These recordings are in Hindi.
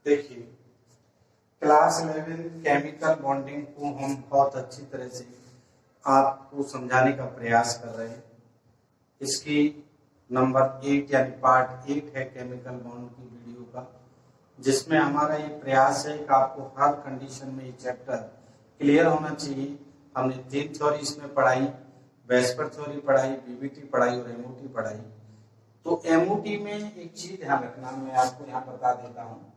देखिए, क्लास 11 केमिकल बॉन्डिंग को हम बहुत अच्छी तरह से आपको समझाने का प्रयास कर रहे हैं। इसकी नंबर 8 यानी पार्ट 8 है केमिकल बॉन्ड की वीडियो का, जिसमें हमारा ये प्रयास है कि आपको हर कंडीशन में ये चैप्टर क्लियर होना चाहिए। हमने 3 थ्योरी इसमें पढ़ाई, वेस्पर थ्योरी पढ़ाई, बीबीटी पढ़ाई और एमओटी पढ़ाई। तो एमओटी में एक चीज ध्यान रखना, मैं आपको यहाँ बता देता हूँ।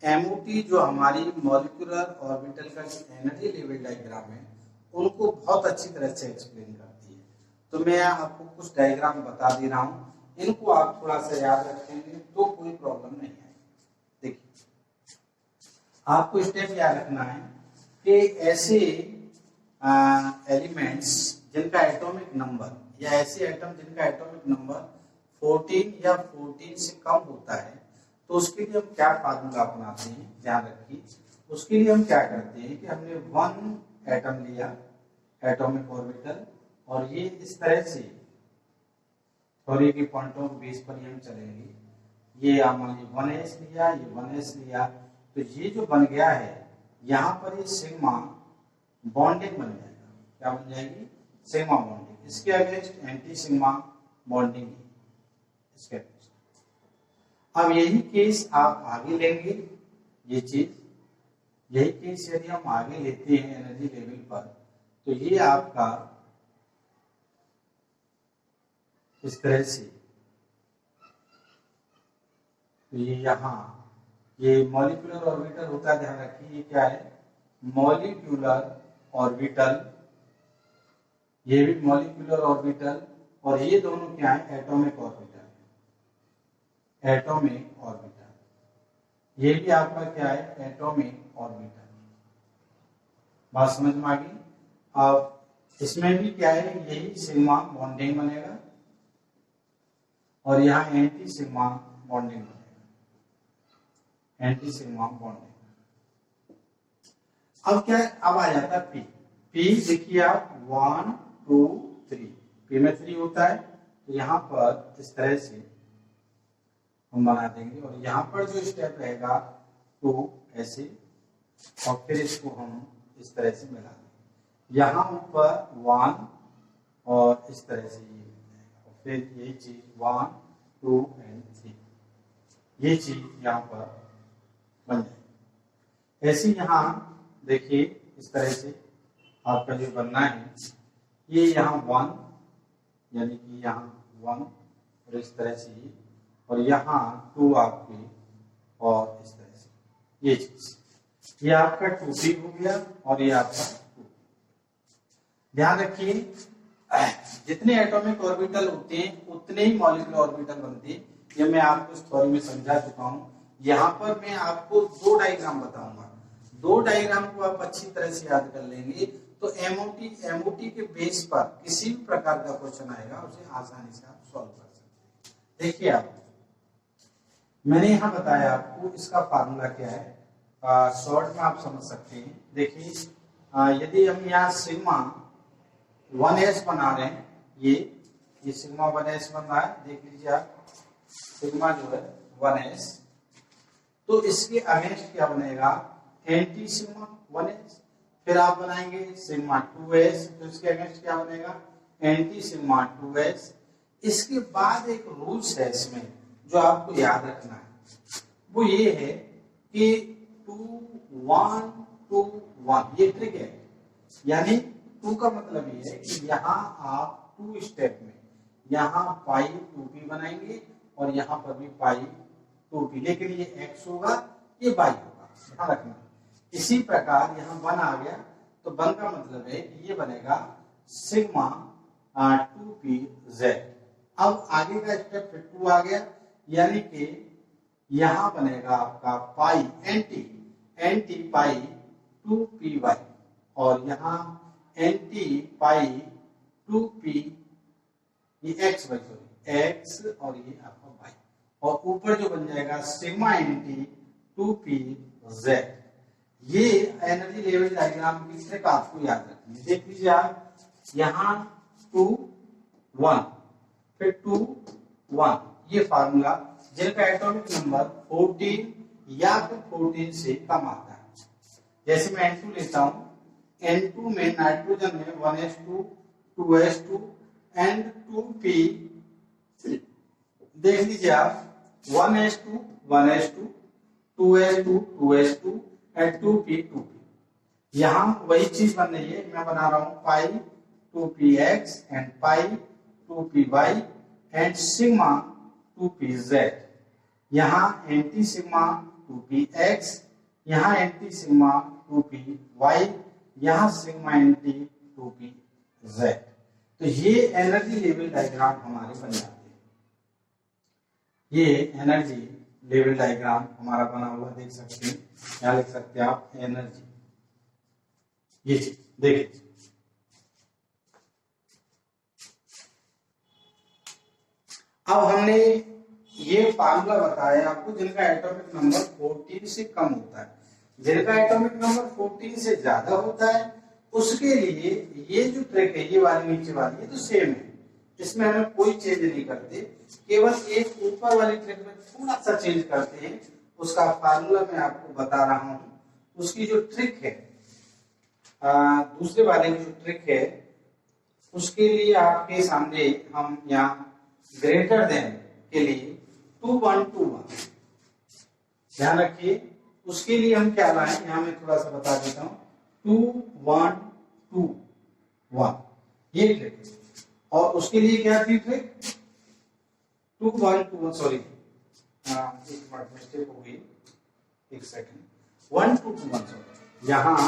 एमओटी जो हमारी मॉलिक्यूलर ऑर्बिटल का एनर्जी लेवल डायग्राम है, उनको बहुत अच्छी तरह से एक्सप्लेन करती है। तो मैं आपको कुछ डायग्राम बता दे रहा हूँ, इनको आप थोड़ा सा याद रखेंगे तो कोई प्रॉब्लम नहीं है। देखिए, आपको स्टेप याद रखना है कि ऐसे एलिमेंट्स जिनका एटॉमिक नंबर या ऐसे एटम जिनका एटॉमिक नंबर 14 या 14 से कम होता है, तो उसके लिए हम क्या फार्मूला अपनाते हैं, ध्यान रखिए। उसके लिए हम क्या करते हैं कि हमने 1 एटम लिया, एटॉमिक ऑर्बिटल, और ये इस तरह से थ्योरी के पॉइंट ऑफ बेस पर ही हम चलेंगे। ये मान लीजिए 1s लिया, ये 1s लिया, तो ये जो बन गया है यहाँ पर ये सिग्मा बॉन्डिंग बन जाएगा। क्या बन जाएगी? Sigma bonding. इसके अगेंस्ट एंटी सिग्मा बॉन्डिंग है इसके अगेंस्ट। अब यही केस आप आगे लेंगे, ये चीज यही केस यदि हम आगे लेते हैं एनर्जी लेवल पर, तो ये आपका इस तरह से, तो ये यहाँ ये मॉलिक्यूलर ऑर्बिटल होता है, ध्यान रखिए। ये क्या है? Molecular orbital. ये भी मॉलिक्यूलर ऑर्बिटल, और ये दोनों क्या है? Atomic orbital. एटॉमिक ऑर्बिटल, ये भी आपका क्या है? Atomic orbital. बात समझ में आ गई? अब इसमें भी क्या है? यही सिग्मा बॉन्डिंग बनेगा और यहाँ एंटी सिग्मा बॉन्डिंग बनेगा। Anti sigma bonding. अब क्या है? अब आ जाता है पी। पी देखिए आप 1 2 3, पी में 3 होता है, तो यहाँ पर इस तरह से हम बना देंगे, और यहाँ पर जो स्टेप रहेगा 2 ऐसे, और फिर इसको हम इस तरह से मिला देंगे। यहाँ ऊपर 1 और इस तरह से ये, और फिर यही चीज 1 2 और 3, ये चीज यहाँ पर बन जाएगी। ऐसे यहाँ देखिए इस तरह से आपका जो बनना है, ये यहाँ 1 यानी कि यहाँ 1 और इस तरह से ये, और यहाँ 2 आपके, और इस तरह से ये चीज, ये आपका 2p हो गया और ये आपका 2p। ध्यान रखिए, जितने एटॉमिक ऑर्बिटल होते हैं उतने ही मॉलिक्यूलर ऑर्बिटल बनते हैं। ये मैं आपको इस थ्योरी में समझा चुका हूँ। यहाँ पर मैं आपको 2 डायग्राम बताऊंगा। 2 डायग्राम को आप अच्छी तरह से याद कर लेंगे तो एमओटी के बेस पर किसी भी प्रकार का क्वेश्चन आएगा उसे आसानी से आप सॉल्व कर सकते हैं। देखिए, आप मैंने यहाँ बताया आपको इसका फार्मूला क्या है, शॉर्ट में आप समझ सकते हैं। देखिए, यदि हम यहाँ सिग्मा 1s बना रहे हैं, ये सिग्मा 1s बन रहा है, देख लीजिए आप, सिग्मा जो है 1s, तो इसके अगेंस्ट क्या बनेगा? Anti sigma 1s। फिर आप बनाएंगे सिग्मा 2s, तो इसके अगेंस्ट क्या बनेगा? Anti sigma 2s। इसके बाद एक रूल्स है इसमें जो आपको याद रखना है, वो ये है कि 2 1 2 1, ये ट्रिक है। यानी 2 का मतलब ये है कि यहाँ आप 2 स्टेप में यहाँ पाई 2p बनाएंगे और यहाँ पर भी पाई 2p, लेकिन ये x होगा, ये y होगा, ध्यान रखना। इसी प्रकार यहाँ 1 आ गया, तो 1 का मतलब है कि ये बनेगा सिग्मा 2pz। अब आगे का स्टेप फिर 2 आ गया, यानी कि यहाँ बनेगा आपका पाई एंटी पाई 2py, और यहाँ एंटी पाई 2p, ये x और ये आपका y, और ऊपर जो बन जाएगा सिग्मा एंटी 2pz। ये एनर्जी लेवल डायग्राम की ट्रिक आपको याद रखनी है। देख लीजिए आप, यहाँ 2 1 फिर 2 1, ये फार्मूला जिनका एटॉमिक नंबर 14 या फिर 14 से कम आता है। जैसे मैं N2 लेता हूं, N2 में नाइट्रोजन में 1s2 2s2 एंड 2p, देख लीजिए आप 1s2 1s2 2s2 2s2 and 2p 2p। यहां वही चीज बन रही है, मैं बना रहा हूं पाई 2px and pi 2py and sigma 2pz। यहां एंटी सिग्मा 2px, यहां एंटी सिग्मा 2py, यहां सिग्मा एंटी 2pz। तो ये एनर्जी लेवल डायग्राम हमारे बन जाते हैं। ये एनर्जी लेवल डायग्राम हमारा बना हुआ देख सकते हैं, क्या लिख सकते हैं आप, एनर्जी, ये चीज देखिए। अब हमने ये फार्मूला बताया आपको जिनका एटॉमिक नंबर 14 से कम होता है। जिनका एटॉमिक नंबर 14 से ज्यादा होता है उसके लिए ये जो ट्रिक है, ये वाली नीचे वाली, ये तो सेम है, इसमें हमें कोई चेंज नहीं करते, केवल एक ऊपर वाली ट्रिक में थोड़ा सा चेंज करते हैं। उसका फार्मूला मैं आपको बता रहा हूं। उसकी जो ट्रिक है, दूसरे वाले की जो ट्रिक है, उसके लिए आपके सामने हम यहाँ ग्रेटर देन के लिए 2 1 2 1 ध्यान रखिए। उसके लिए हम क्या लाए, यहाँ मैं थोड़ा सा बता देता हूँ, 2 1 2 1 ये ट्रिक। और उसके लिए क्या थी ट्रिक, 2 1 2 1, सॉरी एक मिनट मिस्टेक हो गई, एक सेकंड, 1 2 2 1, सॉरी, यहाँ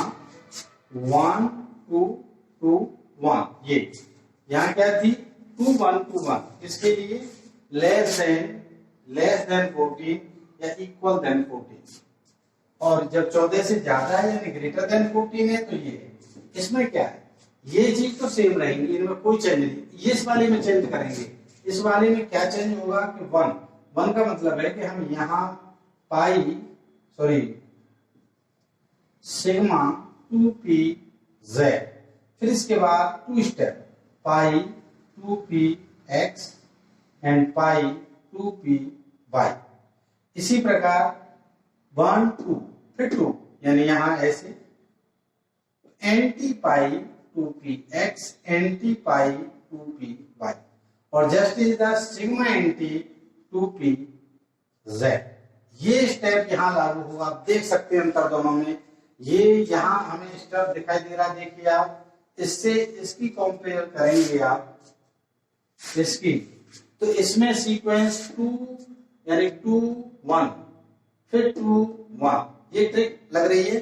1 2 2 1, ये यहाँ क्या थी 2 1 2 1, इसके लिए लेस देन 14 या इक्वल देन 14। और जब 14 से ज्यादा है यानी ग्रेटर देन 14 है तो ये, इसमें क्या है, ये चीज तो सेम रहेंगी, इनमें कोई चेंज नहीं। ये इस वाले में चेंज करेंगे, इस वाले में क्या चेंज होगा कि 1 का मतलब है कि हम यहाँ सिग्मा 2pz, फिर इसके बाद 2 step pi 2px and pi 2py। इसी प्रकार 1 2 फिर 2, यानी यहां ऐसे एंटी पाई 2px एंटी पाई 2py और just is the sigma anti 2pz। ये स्टेप यहां लागू होगा, आप देख सकते हैं अंतर दोनों में। ये यहां हमें स्टेप दिखाई दे रहा है, देखिए आप, इससे इसकी कंपेयर करेंगे आप इसकी, तो इसमें सीक्वेंस 2 यानी 2 1 फिर 2 1, ये ट्रिक लग रही है।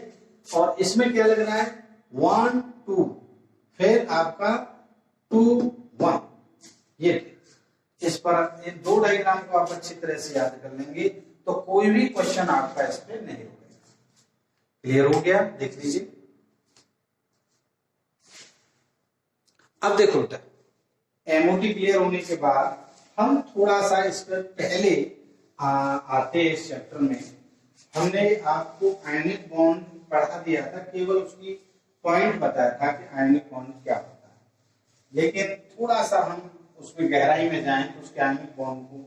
और इसमें क्या लग रहा है 1 2 फिर आपका 2 1, ये इस पर इन दो डायग्राम को आप अच्छी तरह से याद कर लेंगे तो कोई भी क्वेश्चन आपका इस पे नहीं होगा। क्लियर हो गया, देख लीजिए। अब देखो बेटा, एमओटी क्लियर होने के बाद हम थोड़ा सा इस पर पहले आते इस चैप्टर में हमने आपको आयनिक बॉन्ड पढ़ा दिया था, केवल उसकी पॉइंट बताया था कि आयनिक बॉन्ड क्या होता है, लेकिन थोड़ा सा हम उसमें गहराई में जाएं तो उसके आयनिक बॉन्ड को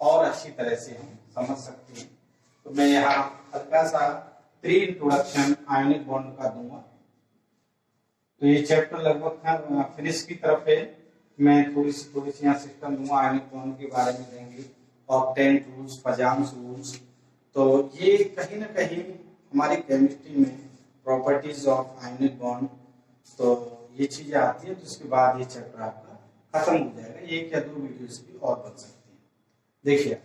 और अच्छी तरह से हम समझ सकते हैं। तो मैं यहाँ हल्का सा प्री इंट्रोडक्शन आयनिक बॉन्ड का दूंगा। तो ये चैप्टर लगभग फिनिश की तरफ है। मैं थोड़ी सी यहाँ सिस्टम दूंगा, आयनिक बॉन्ड के बारे में देंगे, ऑक्टेन रूल्स, पजाम्स रूल्स। तो ये कहीं ना कहीं हमारी केमिस्ट्री में प्रॉपर्टीज ऑफ आयनिक बॉन्ड, तो ये चीजें आती है। तो इसके बाद ये चैप्टर आपका खत्म हो जाएगा, एक या दो वीडियोस भी और बन सकती है। देखिए,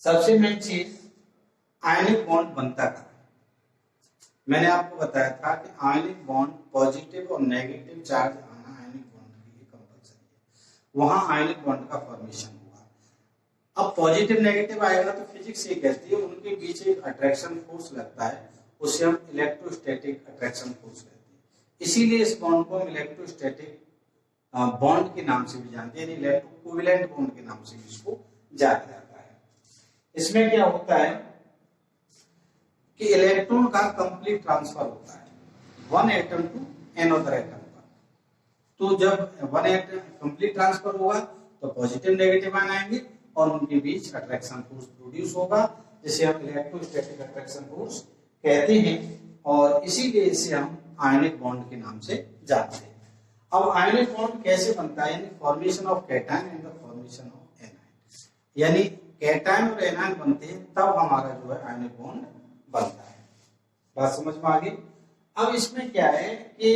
सबसे मेन चीज आयनिक बॉन्ड बनता कहाँ है। मैंने आपको बताया था कि आयनिक बॉन्ड पॉजिटिव और नेगेटिव चार्ज आना आयनिक बॉन्ड के लिए कंपलसरी है, वहां आयनिक बॉन्ड का फॉर्मेशन होगा। अब पॉजिटिव नेगेटिव आएगा तो फिजिक्स ये कहती है उनके बीच एक अट्रैक्शन फोर्स लगता है, उसे हम इलेक्ट्रोस्टैटिक अट्रैक्शन फोर्स कहते हैं। इसीलिए इस बॉन्ड को हम इलेक्ट्रोस्टैटिक बॉन्ड के नाम से भी जानते हैं, इलेक्ट्रोकोवेलेंट बॉन्ड के नाम से भी इसको जाना जाता है। इसमें क्या होता है कि इलेक्ट्रॉन का कंप्लीट ट्रांसफर होता है one atom to another atom पर। तो जब वन एटम कंप्लीट ट्रांसफर होगा तो पॉजिटिव नेगेटिव आयन आएंगे और उनके बीच अट्रैक्शन फोर्स प्रोड्यूस होगा जिसे हम इलेक्ट्रोस्टैटिक अट्रैक्शन फोर्स कहते हैं, और इसीलिए इसे हम आयनिक बॉन्ड के नाम से जानते हैं। अब आयनिक बॉन्ड कैसे बनता है, यानी formation of cation and the formation of anion, यानी कैटायन और एनायन बनते हैं तब हमारा जो है आयनिक बॉन्ड बनता है। बात समझ में आ गई। अब इसमें क्या है कि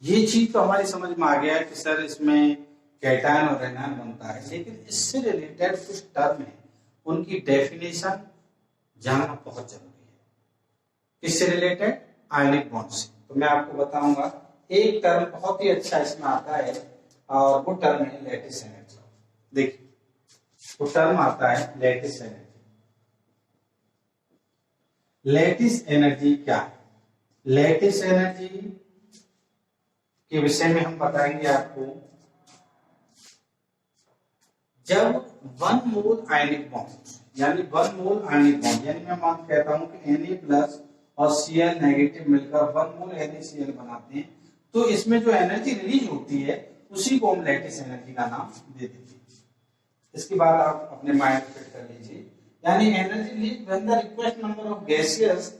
ये चीज तो हमारी समझ में आ गया है कि सर इसमें कैटायन और एनायन बनता है, लेकिन इससे रिलेटेड कुछ टर्म है, उनकी डेफिनेशन जानना बहुत जरूरी है। किससे रिलेटेड? आयनिक बॉन्ड से। तो मैं आपको बताऊंगा, एक टर्म बहुत ही अच्छा इसमें आता है और वो टर्म है लैटिस एनर्जी। देखिए वो टर्म आता है लैटिस एनर्जी। लैटिस एनर्जी क्या है? लैटिस एनर्जी के विषय में हम बताएंगे आपको, जब 1 मोल आयनिक बॉन्ड यानी 1 मोल आयनिक बॉन्ड, यानी मैं मान कहता हूं कि Na+ और Cl नेगेटिव मिलकर 1 मोल NaCl बनाते हैं, तो इसमें जो एनर्जी रिलीज होती है उसी को हम लैटिस एनर्जी का नाम दे देते हैं। इसकी बात आप अपने माइंड फिट कर लीजिए, यानी energy release when the request number of gaseous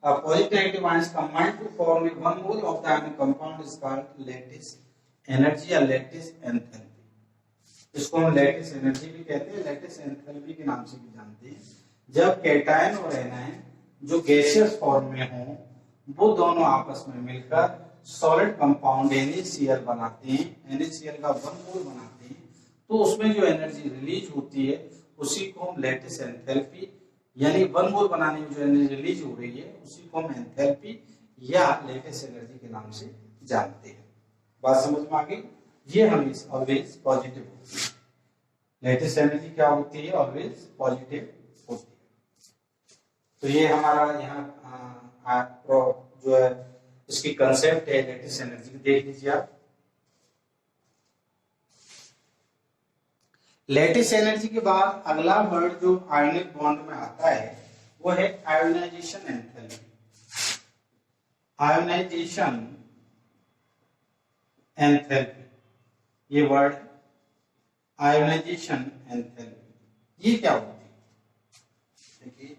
positive active ions combine to form a 1 mole of the ionic compound is called lattice energy या lattice enthalpy। इसको हम लैटिस एनर्जी भी कहते हैं, लैटिस एंथैल्पी के नाम से भी जानते हैं। जब कैटायन और एनायन जो गैसियस फॉर्म में हों, वो दोनों आपस में मिलकर सॉलिड कंपाउंड NaCl बनाते हैं, NaCl का 1 मोल बनाते हैं, तो उसमें जो एनर्जी रिलीज होती है उसी को हम लैटिस एंथैल्पी, यानी 1 मोल बनाने में जो एनर्जी रिलीज हो रही है उसी को हम एंथैल्पी या लैटिस एनर्जी के नाम से जानते हैं। बात समझ में आ गई। ये हमेशा ऑलवेज पॉजिटिव होती है। लैटिस एनर्जी क्या होती है? ऑलवेज पॉजिटिव होती है। तो ये हमारा यहाँ जो है इसकी कंसेप्ट है लैटिस एनर्जी की, देख लीजिए आप। लैटिस एनर्जी के बाद अगला वर्ड जो आयनिक बॉन्ड में आता है वो है आयोनाइजेशन एंथैल्पी। आयोनाइजेशन एंथैल्पी, ये वर्ड आयोनाइजेशन एंथैल्पी, ये क्या होती है? देखिए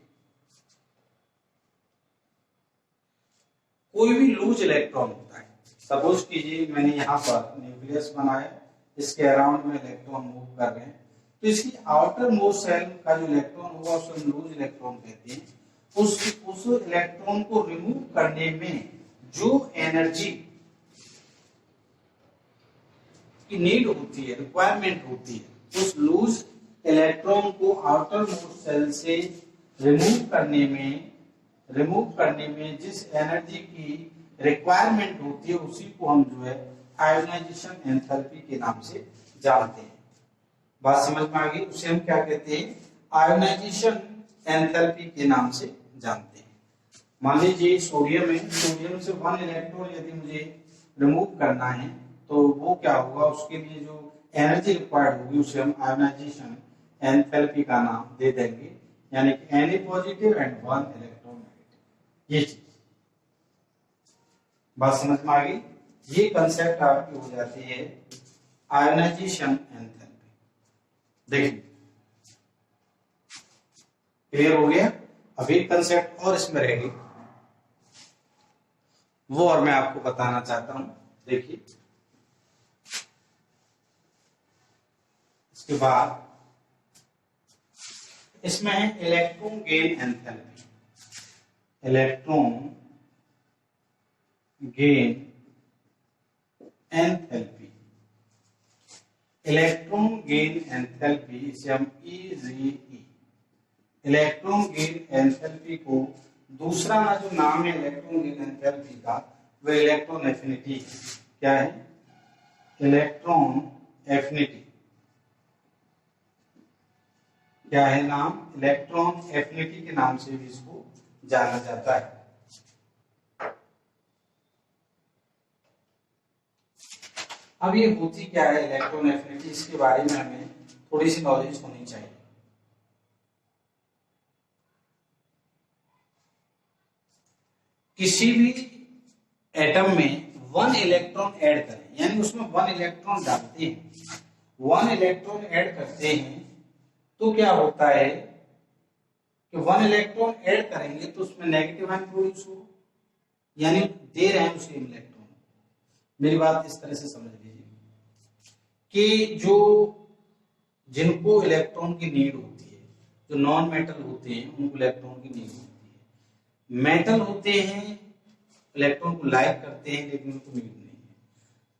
कोई भी लूज इलेक्ट्रॉन होता है, सपोज कीजिए मैंने यहाँ पर न्यूक्लियस बनाया, इसके अराउंड में इलेक्ट्रॉन मूव कर रहे हैं, तो इसकी आउटर मोस्ट शेल का जो इलेक्ट्रॉन होगा उसे हम लूज इलेक्ट्रॉन कहते हैं। उस इलेक्ट्रॉन को रिमूव करने में जो एनर्जी की नीड होती है, रिक्वायरमेंट होती है, उस लूज इलेक्ट्रॉन को आउटर मोस्ट शेल से रिमूव करने में जिस एनर्जी की रिक्वायरमेंट होती है उसी को हम जो है आयोनाइजेशन एंथैल्पी के नाम से जानते हैं। बात समझ में आ गई। उसे हम क्या कहते हैं? आयोनाइजेशन एंथैल्पी के नाम से जानते हैं। मान लीजिए सोडियम है, सोडियम से 1 इलेक्ट्रॉन यदि मुझे रिमूव करना है तो वो क्या होगा, उसके लिए जो एनर्जी रिक्वायर्ड होगी उसे हम आयोनाइजेशन एंथैल्पी का नाम दे देंगे, यानी कि Na positive and 1 electron negative. ये चीज बात समझ में आ गई। ये कंसेप्ट आपकी हो जाती है आयोनाइजेशन एंथैल्पी। देखिए क्लियर हो गया। अब एक कंसेप्ट और इसमें रहेगी, वो और मैं आपको बताना चाहता हूं। देखिए इसके बाद इसमें है electron gain enthalpy. Electron gain enthalpy, electron gain enthalpy, इसे हम EGE, इलेक्ट्रॉन गेन एंथैल्पी को दूसरा ना जो नाम है इलेक्ट्रॉन गेन एंथैल्पी का वो इलेक्ट्रॉन एफिनिटी। क्या है? Electron affinity. क्या है नाम? इलेक्ट्रॉन एफिनिटी के नाम से भी इसको जाना जाता है। अब ये होती क्या है इलेक्ट्रॉन एफिनिटी, इसके बारे में हमें थोड़ी सी नॉलेज होनी चाहिए। किसी भी एटम में 1 इलेक्ट्रॉन ऐड करें, यानी उसमें 1 इलेक्ट्रॉन डालते हैं, 1 इलेक्ट्रॉन ऐड करते हैं तो क्या होता है कि 1 इलेक्ट्रॉन ऐड करेंगे तो उसमें नेगेटिव आयन प्रोड्यूस हो, यानी दे रहे हैं उसे इलेक्ट्रॉन। मेरी बात इस तरह से समझ लीजिए कि जो जिनको इलेक्ट्रॉन की नीड होती है, जो नॉन मेटल होते हैं उनको इलेक्ट्रॉन की नीड होती है, मेटल होते हैं इलेक्ट्रॉन को लाइक करते हैं लेकिन उनको नीड नहीं है,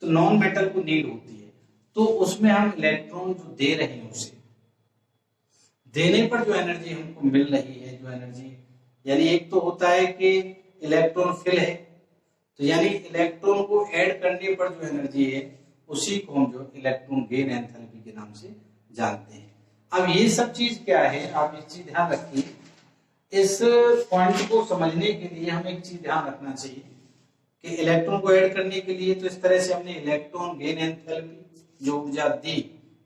तो नॉन मेटल को नीड होती है, तो उसमें हम इलेक्ट्रॉन जो दे रहे हैं उसे देने पर जो एनर्जी हमको मिल रही है, जो एनर्जी, यानी एक तो होता है कि इलेक्ट्रॉन फिल है, तो यानी इलेक्ट्रॉन को ऐड करने पर जो एनर्जी है उसी को हम जो इलेक्ट्रॉन गेन एंथैल्पी के नाम से जानते हैं। अब ये सब चीज क्या है, आप एक चीज ध्यान रखिए, इस पॉइंट को समझने के लिए हमें एक चीज ध्यान रखना चाहिए कि इलेक्ट्रॉन को ऐड करने के लिए तो इस तरह से हमने इलेक्ट्रॉन गेन एंथैल्पी जो ऊर्जा दी,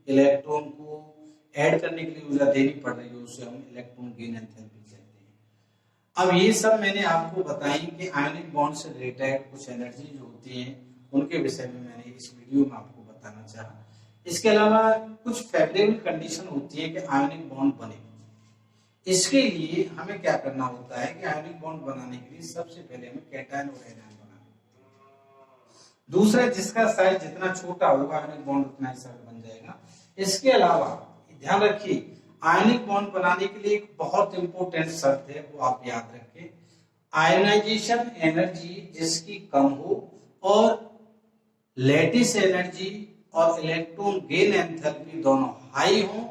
इलेक्ट्रॉन को ऐड करने के लिए ऊर्जा देनी पड़ रही है, उसे हम इलेक्ट्रॉन गेन एंथैल्पी कहते हैं। अब ये सब मैंने आपको बताई कि आयनिक बॉन्ड से रिलेटेड कुछ एनर्जी जो होती है उनके विषय में मैंने इस वीडियो में आपको बताना चाहा। इसके अलावा कुछ फेवरेबल कंडीशन होती है कि आयनिक बॉन्ड बने। इसके लिए हमें क्या करना होता है कि आयनिक बॉन्ड बनाने के लिए सबसे पहले हमें कैटायन और एनायन बनाना होता है। दूसरा, जिसका साइज जितना छोटा होगा आयनिक बॉन्ड उतना ही सरल बन जाएगा। इसके अलावा ध्यान रखिए, आयनिक बॉन्ड बनाने के लिए एक बहुत इंपॉर्टेंट शर्त है, वो आप याद रखें, आयनाइजेशन एनर्जी जिसकी कम हो और लैटिस एनर्जी और इलेक्ट्रॉन गेन एंथैल्पी दोनों हाई हो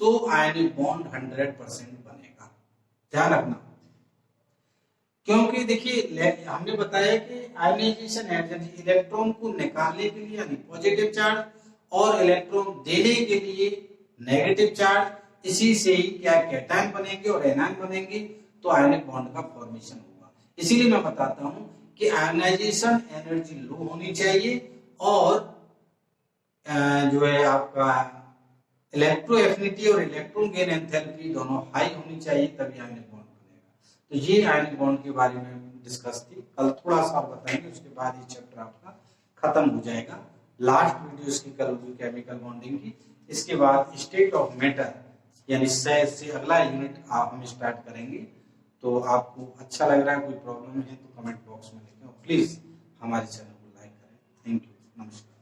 तो आयनिक बॉन्ड 100% बनेगा। ध्यान रखना, क्योंकि देखिए हमने बताया कि आयनाइजेशन एनर्जी इलेक्ट्रॉन को निकालने के लिए यानी पॉजिटिव चार्ज और इलेक्ट्रॉन देने के लिए नेगेटिव चार्ज, इसी से ही क्या कैटायन बनेंगे और एनायन बनेंगे, तो आयनिक बॉन्ड का फॉर्मेशन होगा। इसीलिए मैं बताता हूं कि आयनाइजेशन एनर्जी लो होनी चाहिए और जो है आपका इलेक्ट्रो एफिनिटी और इलेक्ट्रॉन गेन एंथैल्पी दोनों हाई होनी चाहिए, तभी आयनिक बॉन्ड बनेगा। तो ये आयनिक बॉन्ड के बारे में डिस्कस थी। कल थोड़ा सा बताएंगे, उसके बाद ये चैप्टर आपका खत्म हो जाएगा। लास्ट वीडियो इसकी कल होगी केमिकल बॉन्डिंग की। इसके बाद स्टेट ऑफ मैटर यानी से अगला यूनिट हम स्टार्ट करेंगे। तो आपको अच्छा लग रहा है, कोई प्रॉब्लम है तो कमेंट बॉक्स में लिखें और प्लीज हमारे चैनल को लाइक करें। थैंक यू, नमस्कार।